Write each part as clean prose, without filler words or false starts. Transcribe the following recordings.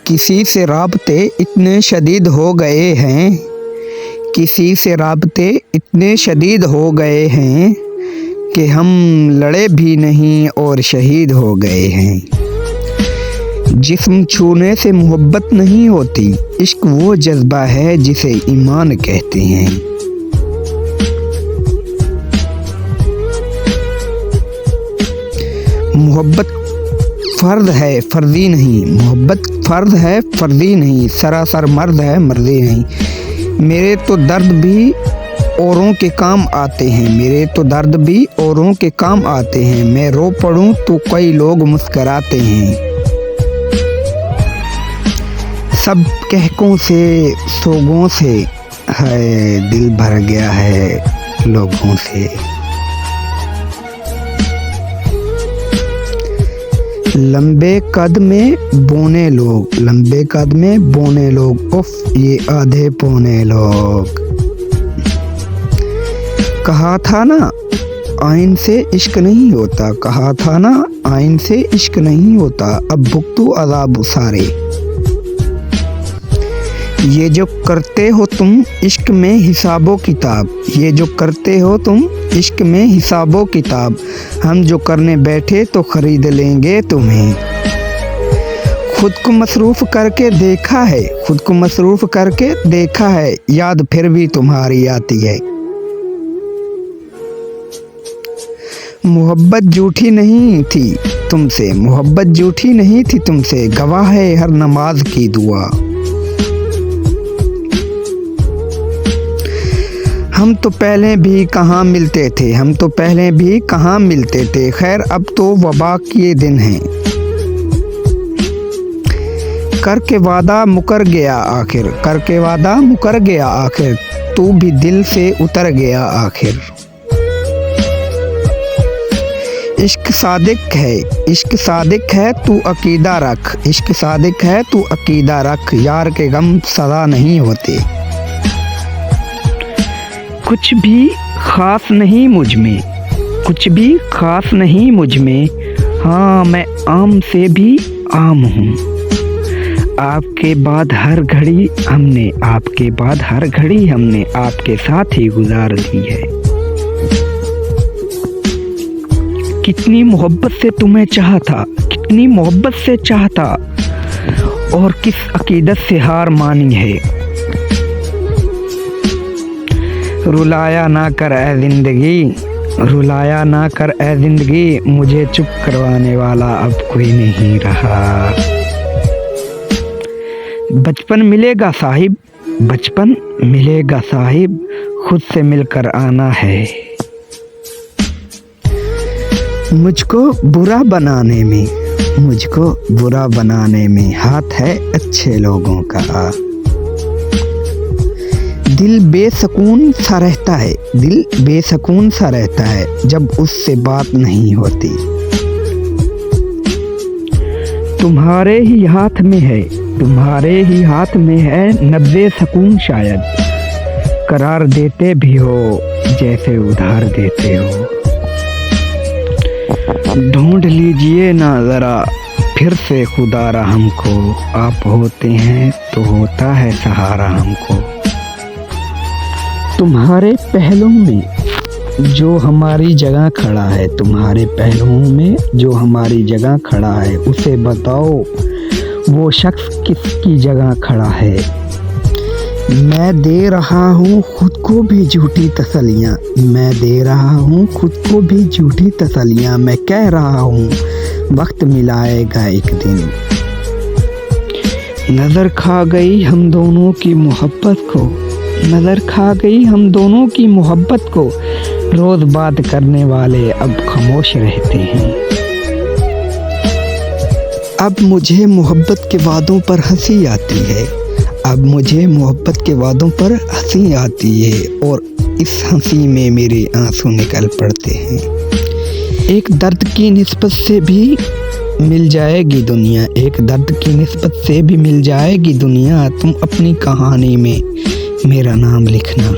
किसी से राब्ते इतने शदीद हो गए हैं, किसी से राब्ते इतने शदीद हो गए हैं कि हम लड़े भी नहीं और शहीद हो गए हैं। जिस्म छूने से मोहब्बत नहीं होती, इश्क वो जज्बा है जिसे ईमान कहते हैं। मोहब्बत फ़र्ज है फर्जी नहीं, मोहब्बत फ़र्ज है फर्जी नहीं, सरासर मर्द है मर्जी नहीं। मेरे तो दर्द भी औरों के काम आते हैं, मेरे तो दर्द भी औरों के काम आते हैं। मैं रो पड़ूं तो कई लोग मुस्कराते हैं। सब कहकों से सोगों से है दिल भर गया है लोगों से। लंबे कद में बोने लोग, लंबे कद में बोने लोग, उफ ये आधे पौने लोग। कहा था ना आइन से इश्क नहीं होता, कहा था ना आइन से इश्क नहीं होता। अब भुगतो अज़ाब सारे। ये जो करते हो तुम इश्क में हिसाबो किताब, ये जो करते हो तुम इश्क में हिसाबो किताब। हम जो करने बैठे तो खरीद लेंगे तुम्हें। खुद को मसरूफ़ करके देखा है, खुद को मसरूफ़ करके देखा है, याद फिर भी तुम्हारी आती है। मोहब्बत झूठी नहीं थी तुमसे, मोहब्बत झूठी नहीं थी तुमसे, गवाह है हर नमाज की दुआ। हम तो पहले भी कहाँ मिलते थे, हम तो पहले भी कहाँ मिलते थे। खैर अब तो वबा के दिन हैं, करके वादा मुकर गया आखिर, करके वादा मुकर गया आखिर। तू भी दिल से उतर गया आखिर। इश्क सादिक है, इश्क सादिक है तू अकीदा रख, इश्क सादिक है तू अकीदा रख। यार के गम सदा नहीं होते। कुछ भी ख़ास नहीं मुझ में, कुछ भी ख़ास नहीं मुझ में। हाँ मैं आम से भी आम हूँ। आपके बाद हर घड़ी हमने, आपके बाद हर घड़ी हमने आपके साथ ही गुजार दी है। कितनी मोहब्बत से तुम्हें चाहता, कितनी मोहब्बत से चाहता, और किस अकीदत से हार मानी है। रुलाया ना कर ए ज़िंदगी, रुलाया ना कर ए ज़िंदगी, मुझे चुप करवाने वाला अब कोई नहीं रहा। बचपन मिलेगा साहिब, बचपन मिलेगा साहिब, खुद से मिलकर आना है। मुझको बुरा बनाने में, मुझको बुरा बनाने में हाथ है अच्छे लोगों का। दिल बेसकून सा रहता है, दिल बेसकून सा रहता है जब उससे बात नहीं होती। तुम्हारे ही हाथ में है, तुम्हारे ही हाथ में है नब्ज़े सकून शायद। करार देते भी हो जैसे उधार देते हो। ढूंढ लीजिए ना ज़रा फिर से खुदारा हमको, आप होते हैं तो होता है सहारा हमको। तुम्हारे पहलुओं में जो हमारी जगह खड़ा है, तुम्हारे पहलुओं में जो हमारी जगह खड़ा है, उसे बताओ वो शख्स किसकी जगह खड़ा है। मैं दे रहा हूँ खुद को भी झूठी तसल्लियाँ, मैं दे रहा हूँ खुद को भी झूठी तसल्लियाँ। मैं कह रहा हूँ वक्त मिलाएगा एक दिन। नज़र खा गई हम दोनों की मोहब्बत को, नज़र खा गई हम दोनों की मोहब्बत को। रोज़ बात करने वाले अब खामोश रहते हैं। अब मुझे मोहब्बत के वादों पर हंसी आती है, अब मुझे मोहब्बत के वादों पर हंसी आती है, और इस हंसी में मेरे आंसू निकल पड़ते हैं। एक दर्द की निस्बत से भी मिल जाएगी दुनिया, एक दर्द की निस्बत से भी मिल जाएगी दुनिया। तुम अपनी कहानी में मेरा नाम लिखना।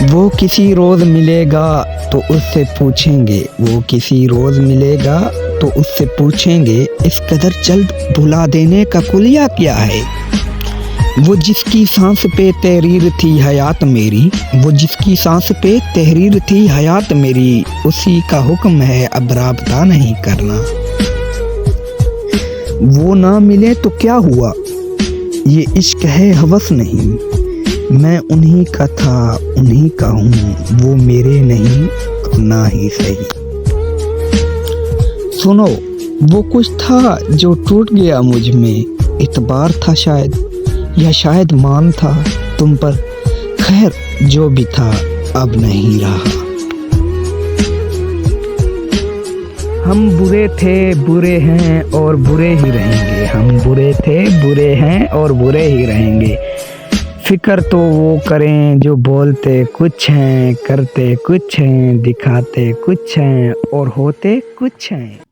वो किसी रोज़ मिलेगा तो उससे पूछेंगे, वो किसी रोज़ मिलेगा तो उससे पूछेंगे इस कदर जल्द भुला देने का कुलिया क्या है। वो जिसकी सांस पे तहरीर थी हयात मेरी, वो जिसकी सांस पे तहरीर थी हयात मेरी, उसी का हुक्म है अब राबता नहीं करना। वो ना मिले तो क्या हुआ, ये इश्क है हवस नहीं। मैं उन्हीं का था उन्हीं का हूँ, वो मेरे नहीं अपना ही सही। सुनो वो कुछ था जो टूट गया मुझ में, इतबार था शायद या शायद मान था तुम पर। खैर जो भी था अब नहीं रहा। हम बुरे थे बुरे हैं और बुरे ही रहेंगे, हम बुरे थे बुरे हैं और बुरे ही रहेंगे। फिक्र तो वो करें जो बोलते कुछ हैं, करते कुछ हैं, दिखाते कुछ हैं और होते कुछ हैं।